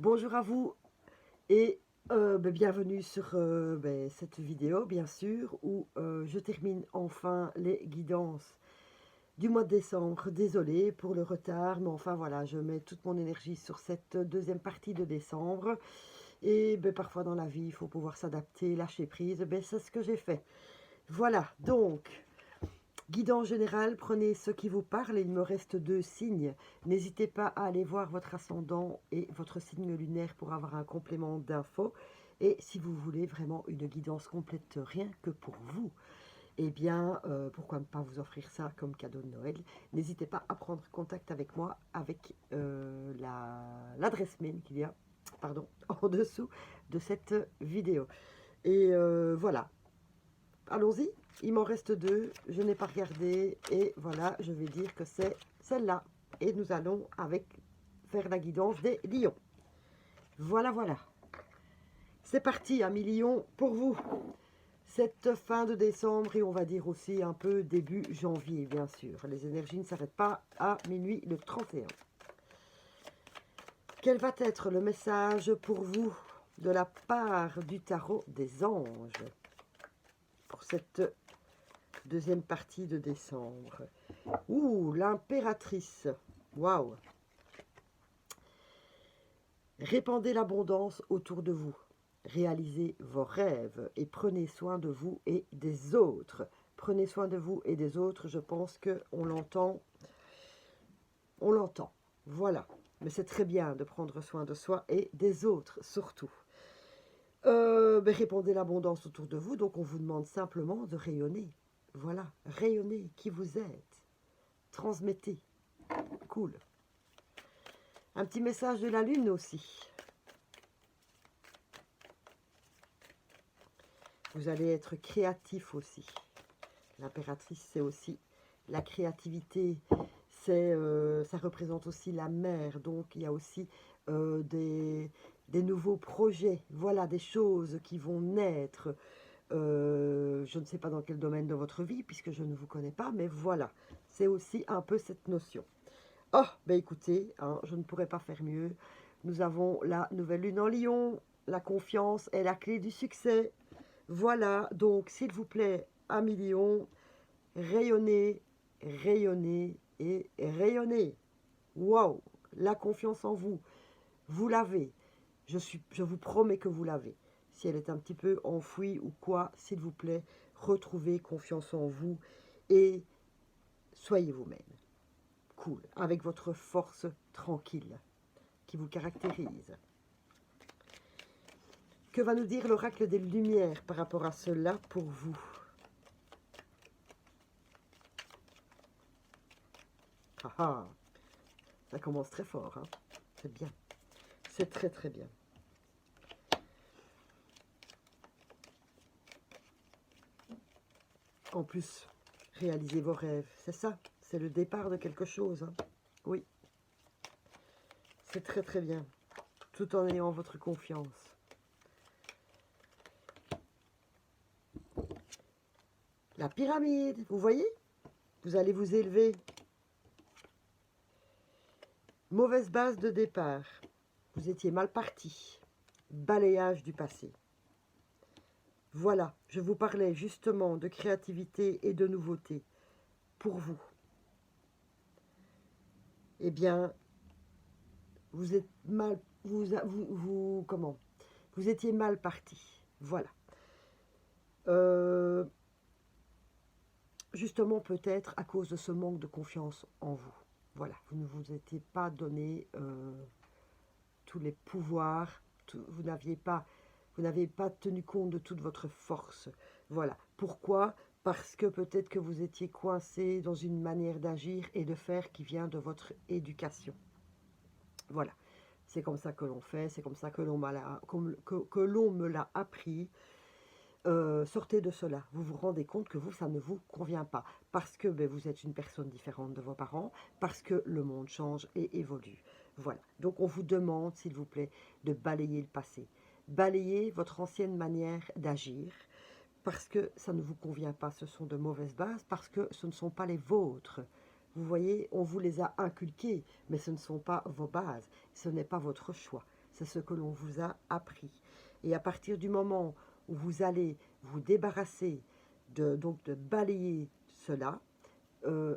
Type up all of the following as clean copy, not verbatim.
Bonjour à vous et bienvenue sur cette vidéo, bien sûr, où je termine enfin les guidances du mois de décembre. Désolée pour le retard, mais enfin voilà, je mets toute mon énergie sur cette deuxième partie de décembre. Et parfois dans la vie, il faut pouvoir s'adapter, lâcher prise. C'est ce que j'ai fait. Voilà, donc... Guidance générale, prenez ce qui vous parle. Il me reste 2 signes. N'hésitez pas à aller voir votre ascendant et votre signe lunaire pour avoir un complément d'infos. Et si vous voulez vraiment une guidance complète rien que pour vous, eh bien, pourquoi ne pas vous offrir ça comme cadeau de Noël? N'hésitez pas à prendre contact avec moi avec l'adresse mail qu'il y a pardon, en dessous de cette vidéo. Et voilà. Allons-y, il m'en reste 2, je n'ai pas regardé et voilà, je vais dire que c'est celle-là. Et nous allons faire la guidance des lions. Voilà, voilà. C'est parti, 1 million pour vous. Cette fin de décembre et on va dire aussi un peu début janvier, bien sûr. Les énergies ne s'arrêtent pas à minuit le 31. Quel va être le message pour vous de la part du tarot des anges pour cette deuxième partie de décembre? Ouh, l'impératrice. Waouh. Répandez l'abondance autour de vous. Réalisez vos rêves et prenez soin de vous et des autres. Prenez soin de vous et des autres, je pense qu'on l'entend. On l'entend. Voilà. Mais c'est très bien de prendre soin de soi et des autres, surtout. Répandez l'abondance autour de vous, donc on vous demande simplement de rayonner. Voilà, rayonnez qui vous êtes. Transmettez. Cool. Un petit message de la Lune aussi. Vous allez être créatif aussi. L'impératrice, c'est aussi la créativité. Ça représente aussi la mer. Donc, il y a aussi des nouveaux projets. Voilà, des choses qui vont naître. Je ne sais pas dans quel domaine de votre vie, puisque je ne vous connais pas. Mais voilà, c'est aussi un peu cette notion. Oh, écoutez, hein, je ne pourrais pas faire mieux. Nous avons la nouvelle lune en Lion. La confiance est la clé du succès. Voilà, donc s'il vous plaît, 1 million, rayonnez, rayonnez et rayonnez. Waouh, la confiance en vous, vous l'avez. Je vous promets que vous l'avez. Si elle est un petit peu enfouie ou quoi, s'il vous plaît, retrouvez confiance en vous et soyez vous-même. Cool, avec votre force tranquille qui vous caractérise. Que va nous dire l'oracle des Lumières par rapport à cela pour vous? Ah ah, ça commence très fort, hein. C'est bien. C'est très très bien. En plus, réalisez vos rêves, c'est ça. C'est le départ de quelque chose, hein. Oui. C'est très très bien. Tout en ayant votre confiance. La pyramide, vous voyez? Vous allez vous élever. Mauvaise base de départ. Vous étiez mal parti. Balayage du passé. Voilà, je vous parlais justement de créativité et de nouveauté pour vous. Eh bien, vous êtes mal, comment? Vous étiez mal parti. Voilà. Justement, peut-être à cause de ce manque de confiance en vous. Voilà, vous ne vous étiez pas donné tous les pouvoirs, vous n'avez pas tenu compte de toute votre force. Voilà. Pourquoi? Parce que peut-être que vous étiez coincé dans une manière d'agir et de faire qui vient de votre éducation. Voilà. C'est comme ça que l'on fait, c'est comme ça que l'on me l'a appris. Sortez de cela. Vous vous rendez compte que vous, ça ne vous convient pas. Parce que vous êtes une personne différente de vos parents, parce que le monde change et évolue. Voilà. Donc, on vous demande, s'il vous plaît, de balayer le passé. Balayer votre ancienne manière d'agir, parce que ça ne vous convient pas. Ce sont de mauvaises bases, parce que ce ne sont pas les vôtres. Vous voyez, on vous les a inculqués, mais ce ne sont pas vos bases, ce n'est pas votre choix, c'est ce que l'on vous a appris. Et à partir du moment où vous allez vous débarrasser, donc de balayer cela,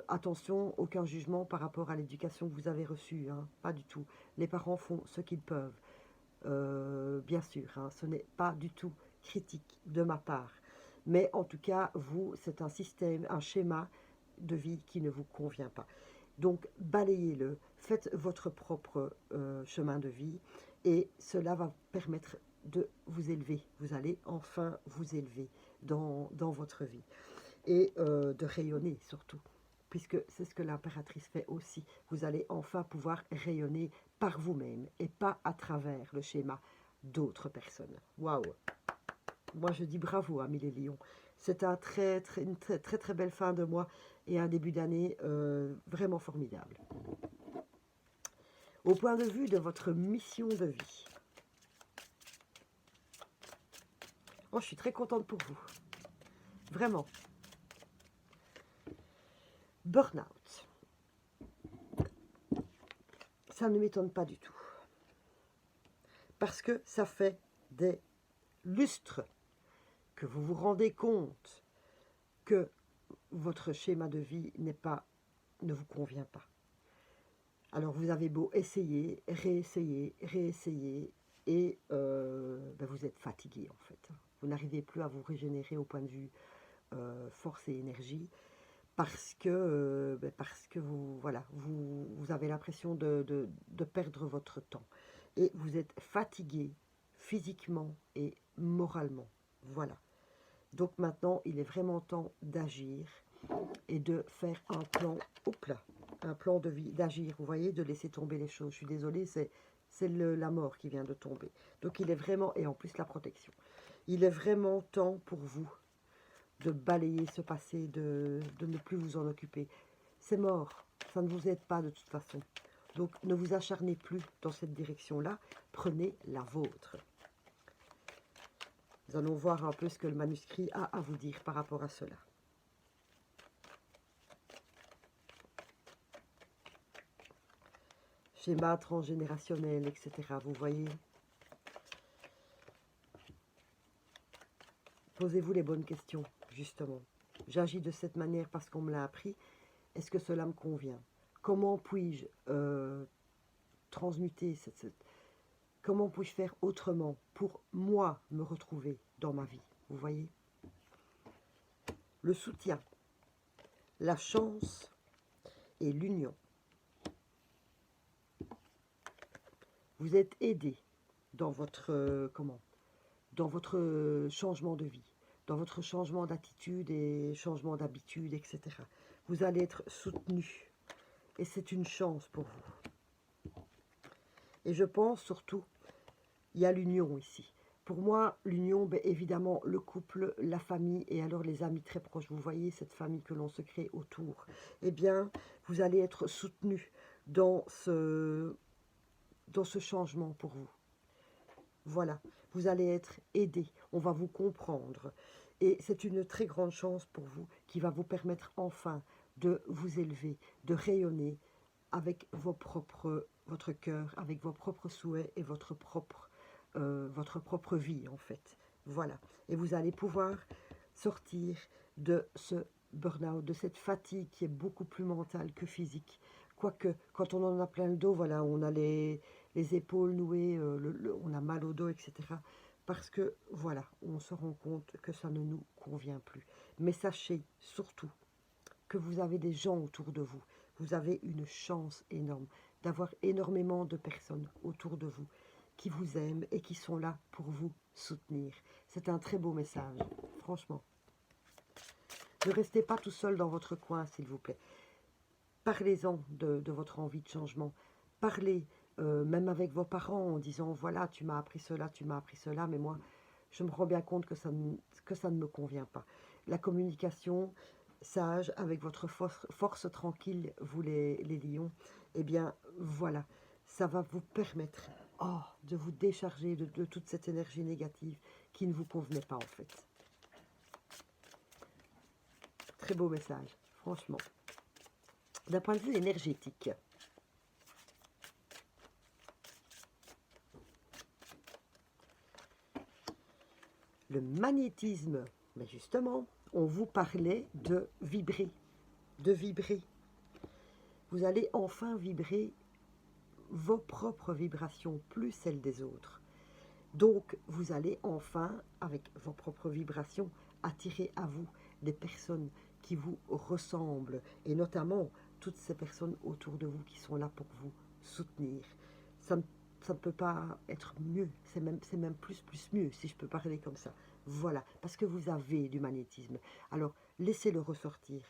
attention, aucun jugement par rapport à l'éducation que vous avez reçue, hein, pas du tout. Les parents font ce qu'ils peuvent, bien sûr, hein, ce n'est pas du tout critique de ma part. Mais en tout cas, vous, c'est un système, un schéma de vie qui ne vous convient pas. Donc, balayez-le, faites votre propre chemin de vie et cela va permettre de vous élever. Vous allez enfin vous élever dans votre vie et de rayonner surtout, puisque c'est ce que l'impératrice fait aussi. Vous allez enfin pouvoir rayonner par vous-même et pas à travers le schéma d'autres personnes. Waouh! Moi, je dis bravo, amis les lions. C'est une très belle fin de mois et un début d'année vraiment formidable. Au point de vue de votre mission de vie, oh, je suis très contente pour vous. Vraiment. Burnout. Ça ne m'étonne pas du tout. Parce que ça fait des lustres que vous vous rendez compte que votre schéma de vie ne vous convient pas. Alors vous avez beau essayer, réessayer, réessayer, et vous êtes fatigué en fait. Vous n'arrivez plus à vous régénérer au point de vue force et énergie, parce que vous avez l'impression de perdre votre temps. Et vous êtes fatigué physiquement et moralement. Voilà. Donc maintenant, il est vraiment temps d'agir et de faire un plan, un plan de vie, d'agir, vous voyez, de laisser tomber les choses. Je suis désolée, c'est la mort qui vient de tomber. Donc il est vraiment, et en plus la protection, il est vraiment temps pour vous de balayer ce passé, de ne plus vous en occuper. C'est mort, ça ne vous aide pas de toute façon. Donc ne vous acharnez plus dans cette direction-là, prenez la vôtre. Nous allons voir un peu ce que le manuscrit a à vous dire par rapport à cela. Schéma transgénérationnel, etc. Vous voyez? Posez-vous les bonnes questions, justement. J'agis de cette manière parce qu'on me l'a appris. Est-ce que cela me convient? Comment puis-je transmuter comment puis-je faire autrement pour moi me retrouver dans ma vie? Vous voyez? Le soutien, la chance et l'union. Vous êtes aidé dans votre dans votre changement de vie, dans votre changement d'attitude et changement d'habitude, etc. Vous allez être soutenu et c'est une chance pour vous. Et je pense surtout, il y a l'union ici. Pour moi, l'union, évidemment, le couple, la famille et alors les amis très proches. Vous voyez cette famille que l'on se crée autour. Eh bien, vous allez être soutenu dans ce changement pour vous. Voilà, vous allez être aidé, on va vous comprendre. Et c'est une très grande chance pour vous qui va vous permettre enfin de vous élever, de rayonner avec votre cœur, avec vos propres souhaits et votre propre vie en fait. Voilà, et vous allez pouvoir sortir de ce burn-out, de cette fatigue qui est beaucoup plus mentale que physique. Quoique, quand on en a plein le dos, voilà, on a les épaules nouées, on a mal au dos, etc. Parce que, voilà, on se rend compte que ça ne nous convient plus. Mais sachez surtout que vous avez des gens autour de vous. Vous avez une chance énorme d'avoir énormément de personnes autour de vous qui vous aiment et qui sont là pour vous soutenir. C'est un très beau message, franchement. Ne restez pas tout seul dans votre coin, s'il vous plaît. Parlez-en de votre envie de changement. Parlez même avec vos parents en disant, voilà, tu m'as appris cela, mais moi, je me rends bien compte que ça ne me convient pas. La communication sage, avec votre force tranquille, vous les lions, eh bien, voilà, ça va vous permettre de vous décharger de toute cette énergie négative qui ne vous convenait pas, en fait. Très beau message, franchement. D'un point de vue énergétique, le magnétisme, mais justement, on vous parlait de vibrer, de vibrer. Vous allez enfin vibrer vos propres vibrations, plus celles des autres. Donc, vous allez enfin, avec vos propres vibrations, attirer à vous des personnes qui vous ressemblent, et notamment toutes ces personnes autour de vous qui sont là pour vous soutenir. Ça ne peut pas être mieux, c'est même plus mieux, si je peux parler comme ça. Voilà, parce que vous avez du magnétisme. Alors, laissez-le ressortir.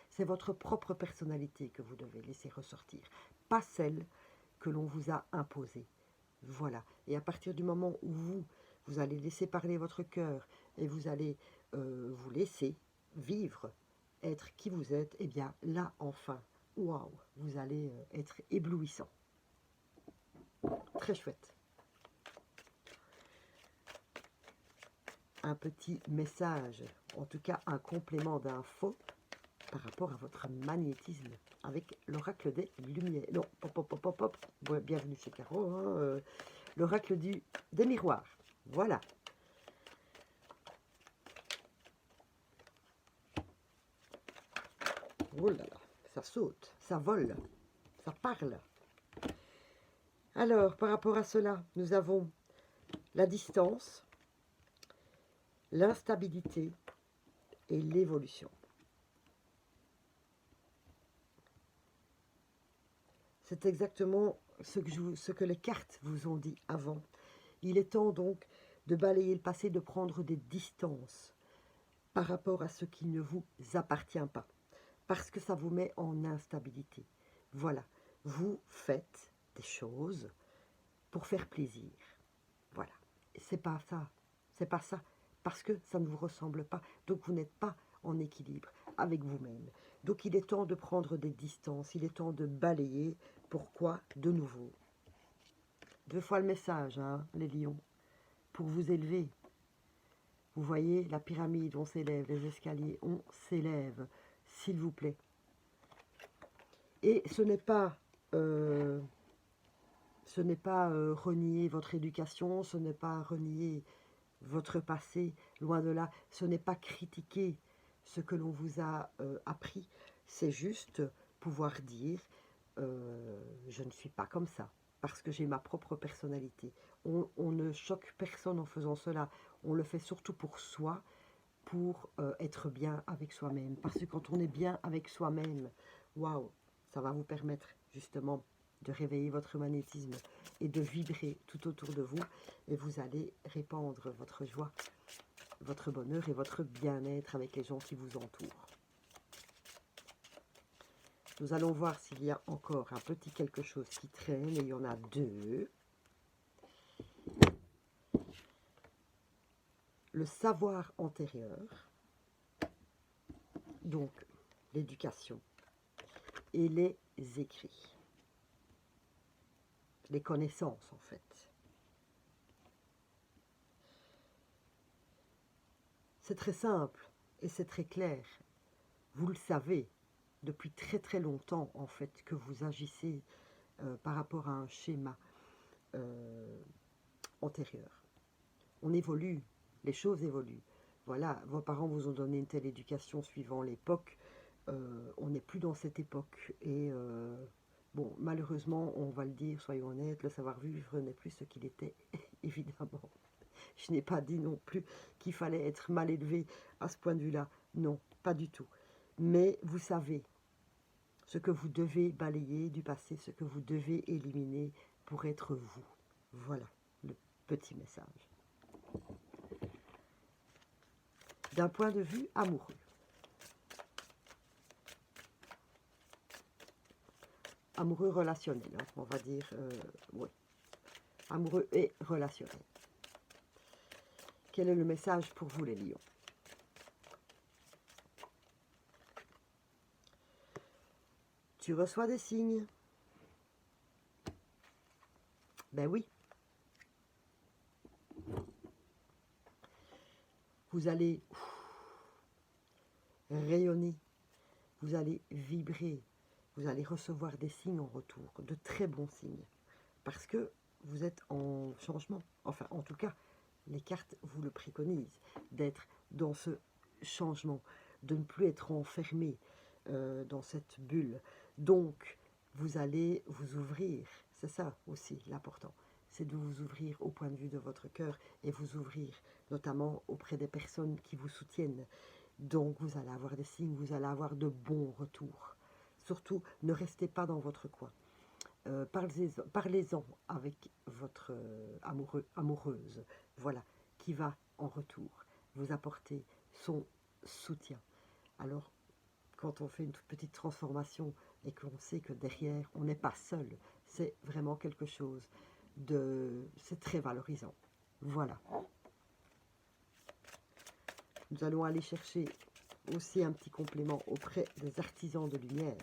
C'est votre propre personnalité que vous devez laisser ressortir, pas celle que l'on vous a imposée. Voilà, et à partir du moment où vous allez laisser parler votre cœur et vous allez vous laisser vivre, être qui vous êtes, et bien là, enfin, waouh, vous allez être éblouissant. Très chouette. Un petit message, en tout cas un complément d'info par rapport à votre magnétisme avec l'oracle des lumières. Non, pop, pop, pop, pop, pop. Bienvenue chez Caro, hein, l'oracle des miroirs. Voilà. Oh là là, ça saute, ça vole, ça parle. Alors, par rapport à cela, nous avons la distance, l'instabilité et l'évolution. C'est exactement ce que les cartes vous ont dit avant. Il est temps donc de balayer le passé, de prendre des distances par rapport à ce qui ne vous appartient pas. Parce que ça vous met en instabilité. Voilà, vous faites des choses pour faire plaisir. Voilà, c'est pas ça, c'est pas ça, parce que ça ne vous ressemble pas. Donc vous n'êtes pas en équilibre avec vous-même. Donc il est temps de prendre des distances, il est temps de balayer. Pourquoi de nouveau? 2 fois le message, hein, les lions, pour vous élever. Vous voyez, la pyramide, on s'élève, les escaliers, on s'élève, s'il vous plaît. Et ce n'est pas renier votre éducation, ce n'est pas renier votre passé, loin de là, ce n'est pas critiquer ce que l'on vous a appris, c'est juste pouvoir dire je ne suis pas comme ça, parce que j'ai ma propre personnalité. On ne choque personne en faisant cela, on le fait surtout pour soi, pour être bien avec soi-même, parce que quand on est bien avec soi-même, waouh, ça va vous permettre justement de réveiller votre magnétisme et de vibrer tout autour de vous, et vous allez répandre votre joie, votre bonheur et votre bien-être avec les gens qui vous entourent. Nous allons voir s'il y a encore un petit quelque chose qui traîne, et il y en a 2. Le savoir antérieur, donc l'éducation, et les écrits. Les connaissances, en fait. C'est très simple et c'est très clair. Vous le savez depuis très très longtemps, en fait, que vous agissez par rapport à un schéma antérieur. On évolue, les choses évoluent. Voilà, vos parents vous ont donné une telle éducation suivant l'époque. On n'est plus dans cette époque. Et bon, malheureusement, on va le dire, soyons honnêtes, le savoir-vivre n'est plus ce qu'il était, évidemment. Je n'ai pas dit non plus qu'il fallait être mal élevé à ce point de vue-là. Non, pas du tout. Mais vous savez ce que vous devez balayer du passé, ce que vous devez éliminer pour être vous. Voilà le petit message. D'un point de vue amoureux. Amoureux relationnel, hein, on va dire, oui. Amoureux et relationnel. Quel est le message pour vous, les lions? Tu reçois des signes? Ben oui. Vous allez rayonner, vous allez vibrer, vous allez recevoir des signes en retour, de très bons signes, parce que vous êtes en changement. Enfin, en tout cas, les cartes vous le préconisent, d'être dans ce changement, de ne plus être enfermé dans cette bulle. Donc, vous allez vous ouvrir, c'est ça aussi l'important, c'est de vous ouvrir au point de vue de votre cœur et vous ouvrir notamment auprès des personnes qui vous soutiennent. Donc, vous allez avoir des signes, vous allez avoir de bons retours. Surtout, ne restez pas dans votre coin. Parlez-en avec votre amoureuse, voilà, qui va en retour vous apporter son soutien. Alors, quand on fait une toute petite transformation et qu'on sait que derrière, on n'est pas seul, c'est vraiment quelque chose de... c'est très valorisant. Voilà. Nous allons aller chercher aussi un petit complément auprès des artisans de lumière.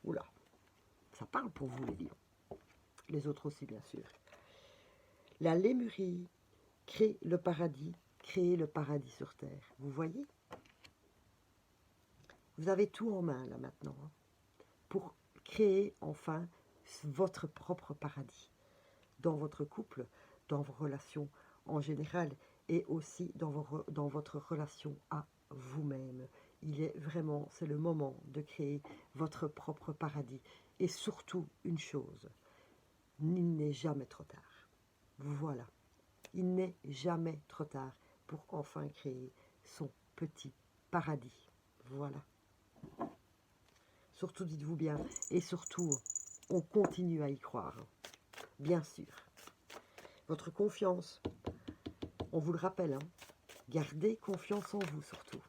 Oula, ça parle pour vous les lions. Les autres aussi, bien sûr. La Lémurie crée le paradis sur terre. Vous voyez? Vous avez tout en main, là, maintenant, hein, pour créer, enfin, votre propre paradis. Dans votre couple, dans vos relations en général, et aussi dans votre relation à vous-même. Il est vraiment, c'est le moment de créer votre propre paradis. Et surtout, une chose, il n'est jamais trop tard. Voilà. Il n'est jamais trop tard pour enfin créer son petit paradis. Voilà. Surtout, dites-vous bien, et surtout, on continue à y croire. Bien sûr. Votre confiance, on vous le rappelle, hein, gardez confiance en vous surtout.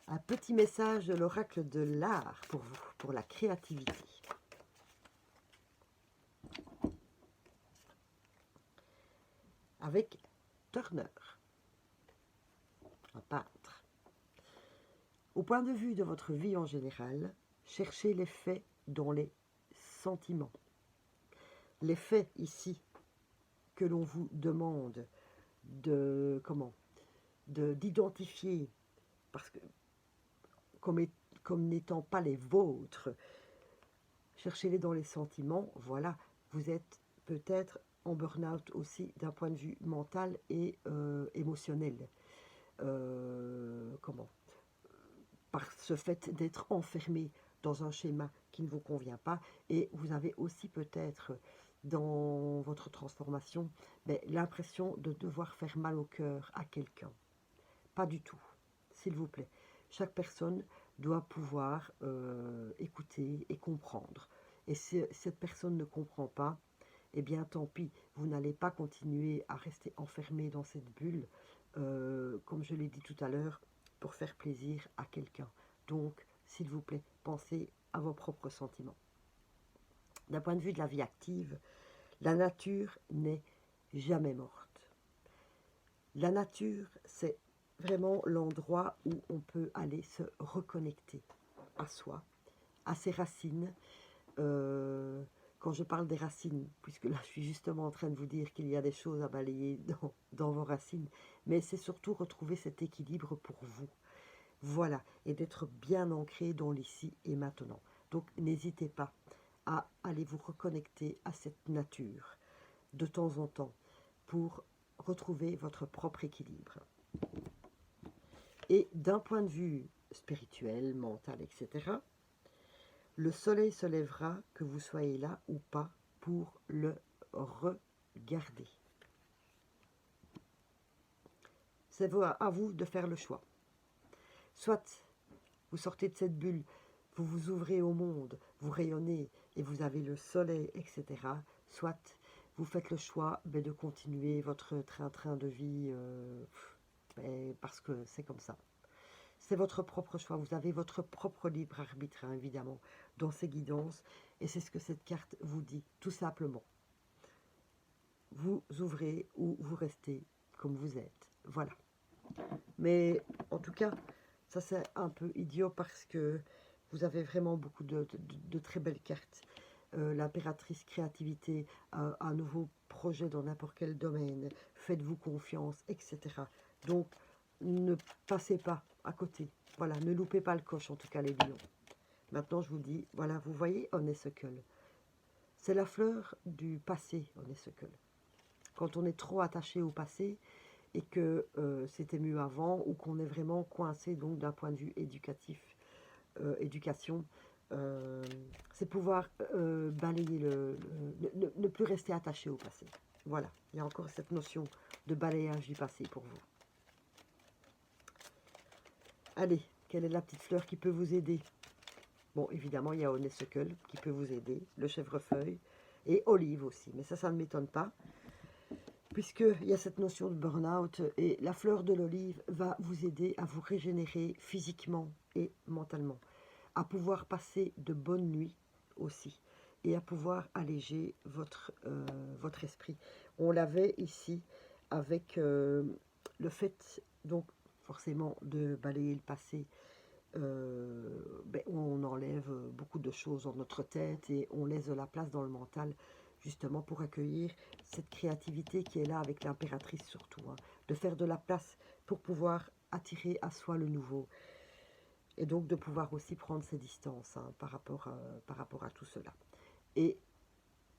Un petit message de l'oracle de l'art pour vous, pour la créativité. Avec Turner, un peintre. Au point de vue de votre vie en général, cherchez les faits dans les sentiments. Les faits ici que l'on vous demande d'identifier, parce que comme n'étant pas les vôtres, cherchez-les dans les sentiments. Voilà, vous êtes peut-être en burn-out aussi d'un point de vue mental et émotionnel. Par ce fait d'être enfermé dans un schéma qui ne vous convient pas, et vous avez aussi peut-être dans votre transformation l'impression de devoir faire mal au cœur à quelqu'un. Pas du tout, s'il vous plaît. Chaque personne doit pouvoir écouter et comprendre. Et si cette personne ne comprend pas, eh bien tant pis, vous n'allez pas continuer à rester enfermé dans cette bulle, comme je l'ai dit tout à l'heure, pour faire plaisir à quelqu'un. Donc, s'il vous plaît, pensez à vos propres sentiments. D'un point de vue de la vie active, la nature n'est jamais morte. La nature, c'est vraiment l'endroit où on peut aller se reconnecter à soi, à ses racines. Quand je parle des racines, puisque là je suis justement en train de vous dire qu'il y a des choses à balayer dans vos racines, mais c'est surtout retrouver cet équilibre pour vous. Voilà, et d'être bien ancré dans l'ici et maintenant. Donc n'hésitez pas à aller vous reconnecter à cette nature de temps en temps pour retrouver votre propre équilibre. Et d'un point de vue spirituel, mental, etc., le soleil se lèvera, que vous soyez là ou pas, pour le regarder. C'est à vous de faire le choix. Soit vous sortez de cette bulle, vous vous ouvrez au monde, vous rayonnez et vous avez le soleil, etc. Soit vous faites le choix de continuer votre train-train de vie parce que c'est comme ça. C'est votre propre choix, vous avez votre propre libre arbitre, hein, évidemment, dans ces guidances, et c'est ce que cette carte vous dit, tout simplement. Vous ouvrez ou vous restez comme vous êtes, voilà. Mais en tout cas, ça c'est un peu idiot parce que vous avez vraiment beaucoup de très belles cartes. L'impératrice créativité, un nouveau projet dans n'importe quel domaine, faites-vous confiance, etc. Donc, ne passez pas à côté. Voilà, ne loupez pas le coche, en tout cas les lions. Maintenant, je vous dis, voilà, vous voyez honeysuckle. C'est la fleur du passé, honeysuckle. Quand on est trop attaché au passé et que c'était mieux avant, ou qu'on est vraiment coincé donc d'un point de vue éducatif, éducation, c'est pouvoir balayer ne plus rester attaché au passé. Voilà, il y a encore cette notion de balayage du passé pour vous. Allez, quelle est la petite fleur qui peut vous aider? Bon, évidemment, il y a honeysuckle qui peut vous aider, le chèvrefeuille et olive aussi, mais ça ne m'étonne pas, puisqu'il y a cette notion de burn-out, et la fleur de l'olive va vous aider à vous régénérer physiquement et mentalement, à pouvoir passer de bonnes nuits aussi, et à pouvoir alléger votre esprit. On l'avait ici avec le fait, donc forcément, de balayer le passé. On enlève beaucoup de choses dans notre tête et on laisse de la place dans le mental, justement pour accueillir cette créativité qui est là avec l'impératrice surtout, hein, de faire de la place pour pouvoir attirer à soi le nouveau. Et donc de pouvoir aussi prendre ses distances, hein, par rapport à tout cela. Et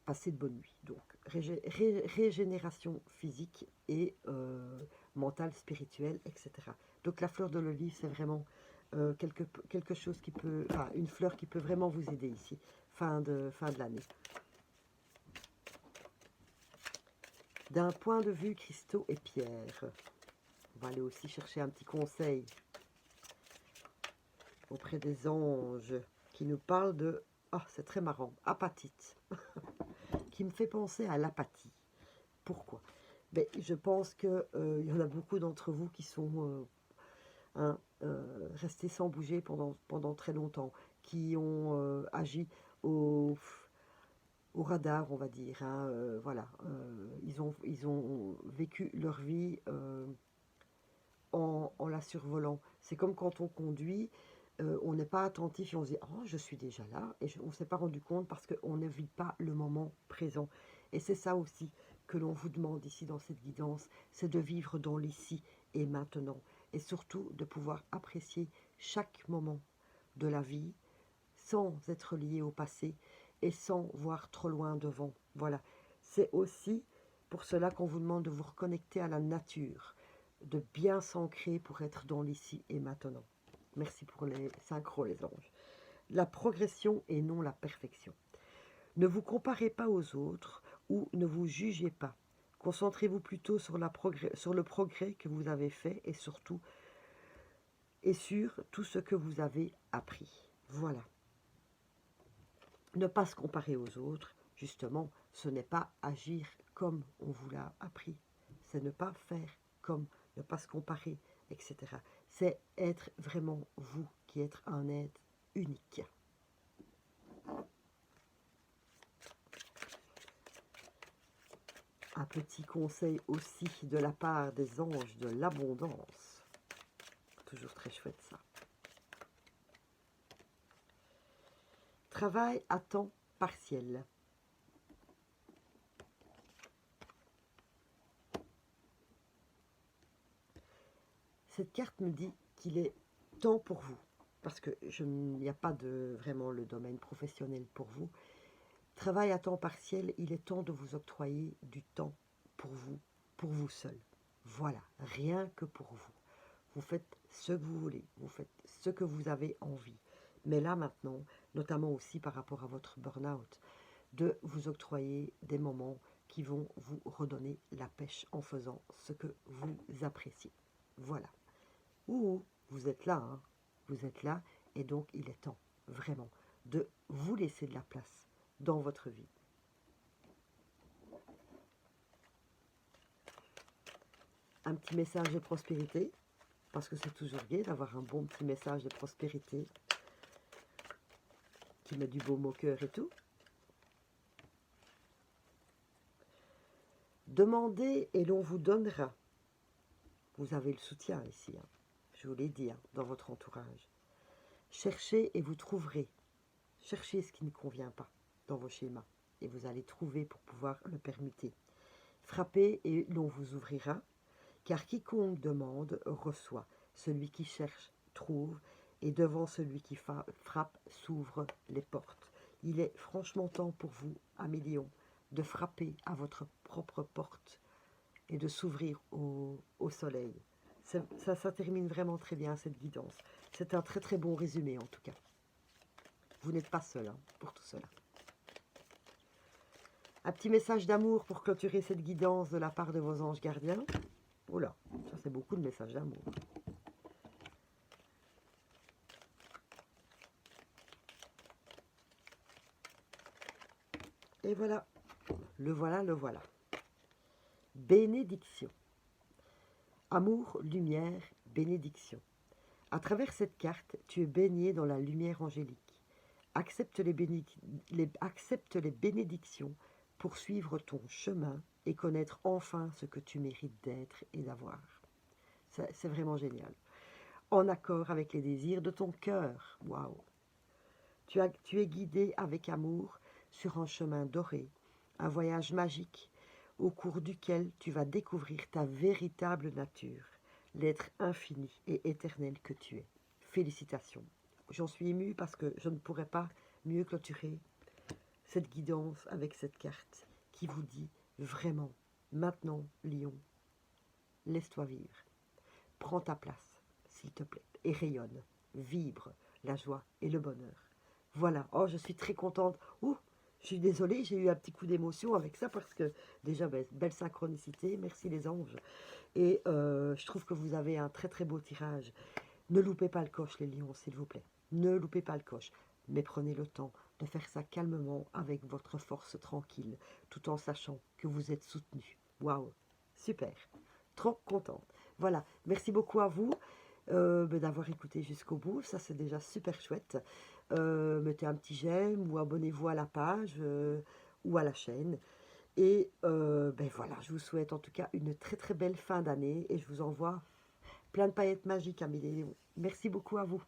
passer de bonnes nuits. Donc régénération physique et mentale, spirituelle, etc. Donc la fleur de l'olive, c'est vraiment quelque chose qui peut, enfin une fleur qui peut vraiment vous aider ici, fin de l'année. D'un point de vue cristaux et pierres, on va aller aussi chercher un petit conseil auprès des anges qui nous parlent de, ah c'est très marrant, apatite, qui me fait penser à l'apathie. Pourquoi? Ben, je pense qu'il y en a beaucoup d'entre vous qui sont restés sans bouger pendant très longtemps, qui ont agi au radar, on va dire. Hein, voilà, ils ont vécu leur vie en la survolant. C'est comme quand on conduit, on n'est pas attentif et on se dit « Oh, je suis déjà là » et on ne s'est pas rendu compte parce qu'on ne vit pas le moment présent. Et c'est ça aussi que l'on vous demande ici dans cette guidance, c'est de vivre dans l'ici et maintenant. Et surtout de pouvoir apprécier chaque moment de la vie sans être lié au passé et sans voir trop loin devant. Voilà, c'est aussi pour cela qu'on vous demande de vous reconnecter à la nature, de bien s'ancrer pour être dans l'ici et maintenant. Merci pour les synchros, les anges. La progression et non la perfection. Ne vous comparez pas aux autres ou ne vous jugez pas. Concentrez-vous plutôt sur le progrès que vous avez fait et surtout et sur tout ce que vous avez appris. Voilà. Ne pas se comparer aux autres, justement, ce n'est pas agir comme on vous l'a appris. C'est ne pas faire comme, ne pas se comparer, etc. C'est être vraiment vous, qui êtes un être unique. Un petit conseil aussi de la part des anges de l'abondance. Toujours très chouette ça. Travail à temps partiel. Cette carte me dit qu'il est temps pour vous, parce que il n'y a pas vraiment le domaine professionnel pour vous. Travail à temps partiel, il est temps de vous octroyer du temps pour vous seul. Voilà, rien que pour vous. Vous faites ce que vous voulez, vous faites ce que vous avez envie. Mais là maintenant, notamment aussi par rapport à votre burn-out, de vous octroyer des moments qui vont vous redonner la pêche en faisant ce que vous appréciez. Voilà. Ouh, vous êtes là, hein. Vous êtes là, et donc il est temps, vraiment, de vous laisser de la place dans votre vie. Un petit message de prospérité, parce que c'est toujours gai d'avoir un bon petit message de prospérité qui met du baume au cœur et tout. Demandez et l'on vous donnera. Vous avez le soutien ici, hein. Je vous l'ai dit, hein, dans votre entourage. Cherchez et vous trouverez. Cherchez ce qui ne convient pas dans vos schémas et vous allez trouver pour pouvoir le permuter. Frappez et l'on vous ouvrira. Car quiconque demande reçoit, celui qui cherche trouve, et devant celui qui frappe s'ouvrent les portes. Il est franchement temps pour vous, amis lions, de frapper à votre propre porte et de s'ouvrir au soleil. Ça termine vraiment très bien cette guidance. C'est un très très bon résumé en tout cas. Vous n'êtes pas seul hein, pour tout cela. Un petit message d'amour pour clôturer cette guidance de la part de vos anges gardiens. Oh là, ça c'est beaucoup de messages d'amour. Et voilà, le voilà, le voilà. Bénédiction. Amour, lumière, bénédiction. À travers cette carte, tu es baigné dans la lumière angélique. Accepte les bénédictions pour suivre ton chemin et connaître enfin ce que tu mérites d'être et d'avoir. C'est vraiment génial. En accord avec les désirs de ton cœur. Waouh! Tu es guidé avec amour sur un chemin doré, un voyage magique au cours duquel tu vas découvrir ta véritable nature, l'être infini et éternel que tu es. Félicitations. J'en suis émue parce que je ne pourrais pas mieux clôturer cette guidance avec cette carte qui vous dit vraiment, maintenant, lion, laisse-toi vivre. Prends ta place, s'il te plaît, et rayonne, vibre la joie et le bonheur. Voilà, oh, je suis très contente. Ouh, je suis désolée, j'ai eu un petit coup d'émotion avec ça parce que déjà, belle synchronicité, merci les anges. Et je trouve que vous avez un très très beau tirage. Ne loupez pas le coche les lions, s'il vous plaît. Ne loupez pas le coche, mais prenez le temps de faire ça calmement avec votre force tranquille, tout en sachant que vous êtes soutenu. Waouh, super, trop contente. Voilà, merci beaucoup à vous d'avoir écouté jusqu'au bout, ça c'est déjà super chouette. Mettez un petit j'aime ou abonnez-vous à la page ou à la chaîne. Et voilà, je vous souhaite en tout cas une très très belle fin d'année et je vous envoie plein de paillettes magiques, amis. Merci beaucoup à vous.